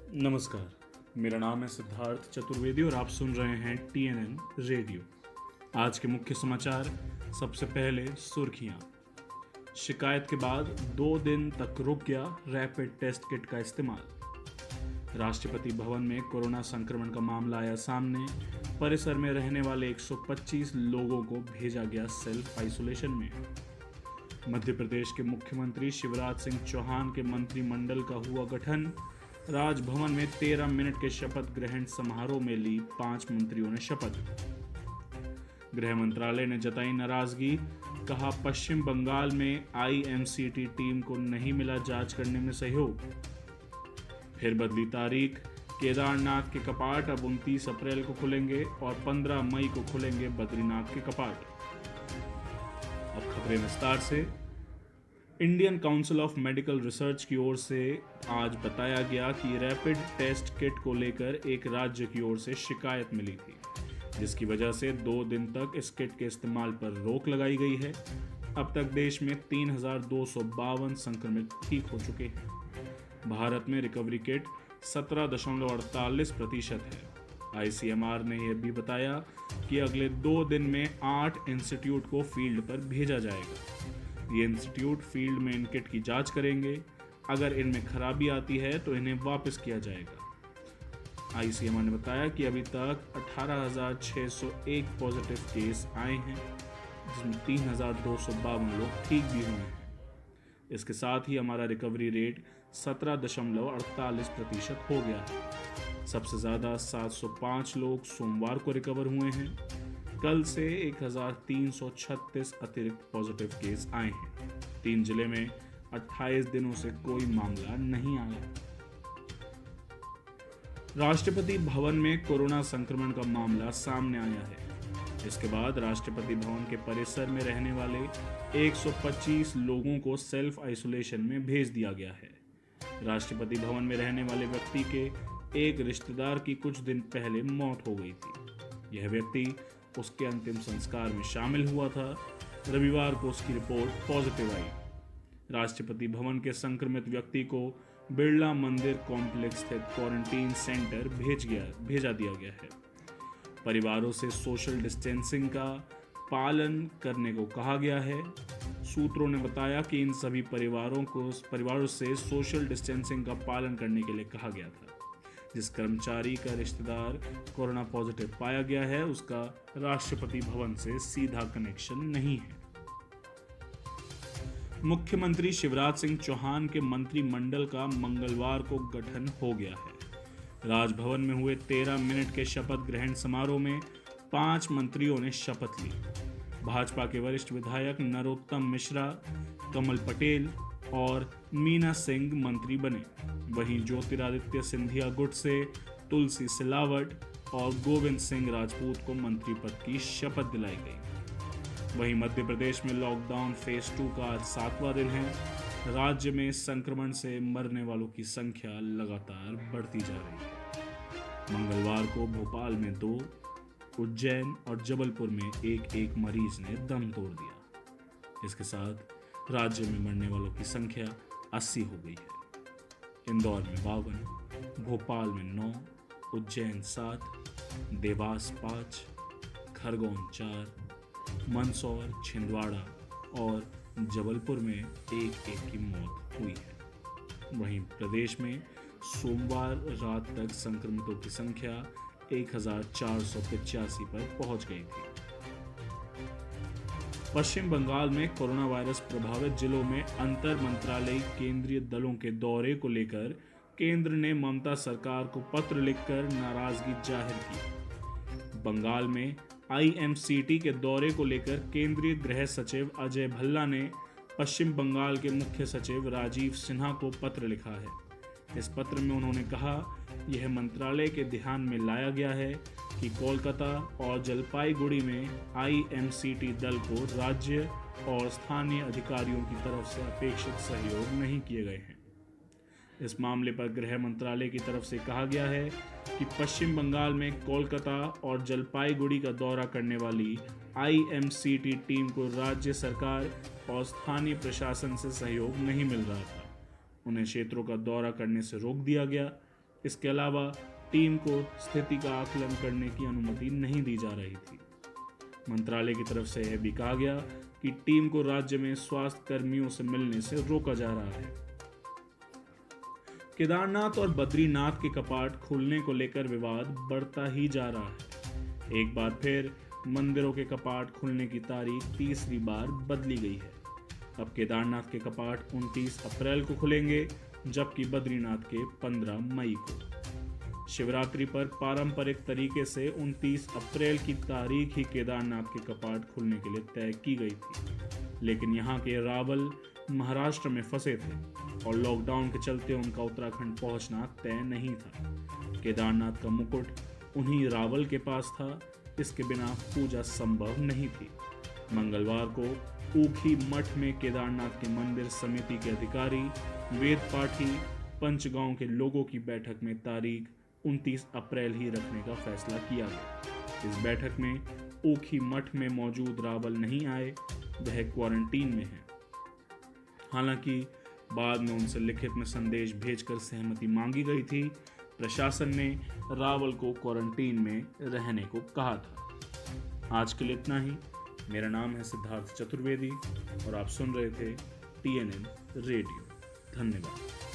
नमस्कार। मेरा नाम है सिद्धार्थ चतुर्वेदी और आप सुन रहे हैं TNN रेडियो। आज के मुख्य समाचार। सबसे पहले सुर्खियां। शिकायत के बाद 2 दिन तक रुक गया रैपिड टेस्ट किट का इस्तेमाल। राष्ट्रपति भवन में कोरोना संक्रमण का मामला आया सामने। परिसर में रहने वाले 125 लोगों को भेजा गया सेल्फ आइसोलेशन में। मध्य प्रदेश के मुख्यमंत्री शिवराज सिंह चौहान के मंत्रिमंडल का हुआ गठन। राजभवन में 13 मिनट के शपथ ग्रहण समारोह में ली 5 मंत्रियों ने शपथ। गृह मंत्रालय ने जताई नाराजगी। कहा पश्चिम बंगाल में IMCT टीम को नहीं मिला जांच करने में सहयोग। फिर बदली तारीख। केदारनाथ के कपाट अब 29 अप्रैल को खुलेंगे और 15 मई को खुलेंगे बद्रीनाथ के कपाट। अब खबरें विस्तार से। Indian council of medical research की ओर से आज बताया गया कि रैपिड टेस्ट किट को लेकर एक राज्य की ओर से शिकायत मिली थी, जिसकी वजह से 2 दिन तक इस किट के इस्तेमाल पर रोक लगाई गई है। अब तक देश में 3,252 संक्रमित ठीक हो चुके हैं। भारत में रिकवरी किट 17.48% है। ICMR ने यह भी बताया कि अगले 2 दिन में 8 इंस्टीट्यूट को फील्ड पर भेजा जाएगा। ये इंस्टीट्यूट फील्ड में इन किट की जांच करेंगे। अगर इनमें खराबी आती है तो इन्हें वापस किया जाएगा। ICMR ने बताया कि अभी तक 18,601 पॉजिटिव केस आए हैं, जिसमें 3,252 लोग ठीक भी हुए हैं। इसके साथ ही हमारा रिकवरी रेट 17.48% हो गया है। सबसे ज़्यादा 705 लोग सोमवार को रिकवर हुए हैं। कल से 1,336 अतिरिक्त पॉजिटिव केस आए हैं। 3 जिले में 28 दिनों से कोई मामला नहीं आया। राष्ट्रपति भवन में कोरोना संक्रमण का मामला सामने आया है। इसके बाद राष्ट्रपति भवन के परिसर में रहने वाले 125 लोगों को सेल्फ आइसोलेशन में भेज दिया गया है। राष्ट्रपति भवन में रहने वाले व्यक्ति के एक रिश्तेदार की कुछ दिन पहले मौत हो गई थी। यह व्यक्ति उसके अंतिम संस्कार में शामिल हुआ था। रविवार को उसकी रिपोर्ट पॉजिटिव आई। राष्ट्रपति भवन के संक्रमित व्यक्ति को बिरला मंदिर कॉम्प्लेक्स स्थित क्वारंटीन सेंटर भेजा दिया गया है। परिवारों से सोशल डिस्टेंसिंग का पालन करने को कहा गया है। सूत्रों ने बताया कि इन सभी परिवारों से सोशल डिस्टेंसिंग का पालन करने के लिए कहा गया था। जिस कर्मचारी का रिश्तेदार कोरोना पॉजिटिव पाया गया है, उसका राष्ट्रपति भवन से सीधा कनेक्शन नहीं है। मुख्यमंत्री शिवराज सिंह चौहान के मंत्रिमंडल का मंगलवार को गठन हो गया है। राजभवन में हुए 13 मिनट के शपथ ग्रहण समारोह में 5 मंत्रियों ने शपथ ली। भाजपा के वरिष्ठ विधायक नरोत्तम मिश्रा, कमल पटेल और मीना सिंह मंत्री बने। वहीं ज्योतिरादित्य सिंधिया गुट से तुलसी सिलावट और गोविंद सिंह राजपूत को मंत्री पद की शपथ दिलाई गई। वहीं मध्य प्रदेश में लॉकडाउन फेज 2 का आज 7वां दिन है। राज्य में संक्रमण से मरने वालों की संख्या लगातार बढ़ती जा रही है। मंगलवार को भोपाल में 2, उज्जैन और जबलपुर में एक मरीज ने दम तोड़ दिया। इसके साथ राज्य में मरने वालों की संख्या 80 हो गई है। इंदौर में 52, भोपाल में 9, उज्जैन 7, देवास 5, खरगोन 4, मंदसौर, छिंदवाड़ा और जबलपुर में एक की मौत हुई है। वहीं प्रदेश में सोमवार रात तक संक्रमितों की संख्या 1,485 पर पहुंच गई थी। पश्चिम बंगाल में कोरोना वायरस प्रभावित जिलों में अंतर मंत्रालयी केंद्रीय दलों के दौरे को लेकर केंद्र ने ममता सरकार को पत्र लिखकर नाराजगी जाहिर की। बंगाल में IMCT के दौरे को लेकर केंद्रीय गृह सचिव अजय भल्ला ने पश्चिम बंगाल के मुख्य सचिव राजीव सिन्हा को पत्र लिखा है। इस पत्र में उन्होंने कहा, यह मंत्रालय के ध्यान में लाया गया है कि कोलकाता और जलपाईगुड़ी में IMCT दल को राज्य और स्थानीय अधिकारियों की तरफ से अपेक्षित सहयोग नहीं किए गए हैं। इस मामले पर गृह मंत्रालय की तरफ से कहा गया है कि पश्चिम बंगाल में कोलकाता और जलपाईगुड़ी का दौरा करने वाली IMCT टीम को राज्य सरकार और स्थानीय प्रशासन से सहयोग नहीं मिल रहा था। उन्हें क्षेत्रों का दौरा करने से रोक दिया गया। इसके अलावा टीम को स्थिति का आकलन करने की अनुमति नहीं दी जा रही थी। मंत्रालय की तरफ से यह भी कहा गया कि टीम को राज्य में स्वास्थ्य कर्मियों से मिलने से रोका जा रहा है। केदारनाथ और बद्रीनाथ के कपाट खोलने को लेकर विवाद बढ़ता ही जा रहा है। एक बार फिर मंदिरों के कपाट खुलने की तारीख तीसरी बार बदली गई है। अब केदारनाथ के कपाट 29 अप्रैल को खुलेंगे, जबकि बद्रीनाथ के 15 मई को। शिवरात्रि पर पारंपरिक तरीके से 29 अप्रैल की तारीख ही केदारनाथ के कपाट खुलने के लिए तय की गई थी, लेकिन यहाँ के रावल महाराष्ट्र में फंसे थे और लॉकडाउन के चलते उनका उत्तराखंड पहुंचना तय नहीं था। केदारनाथ का मुकुट उन्हीं रावल के पास था, इसके बिना पूजा संभव नहीं थी। मंगलवार को ऊखी मठ में केदारनाथ के मंदिर समिति के अधिकारी, वेद पाठी, पंचगांव के लोगों की बैठक में तारीख 29 अप्रैल ही रखने का फैसला किया गया। इस बैठक में ऊखी मठ में मौजूद रावल नहीं आए, वह क्वारंटीन में है। हालांकि बाद में उनसे लिखित में संदेश भेजकर सहमति मांगी गई थी। प्रशासन ने रावल को क्वारंटीन में रहने को कहा था। आज के लिए इतना ही। मेरा नाम है सिद्धार्थ चतुर्वेदी और आप सुन रहे थे TNN रेडियो। धन्यवाद।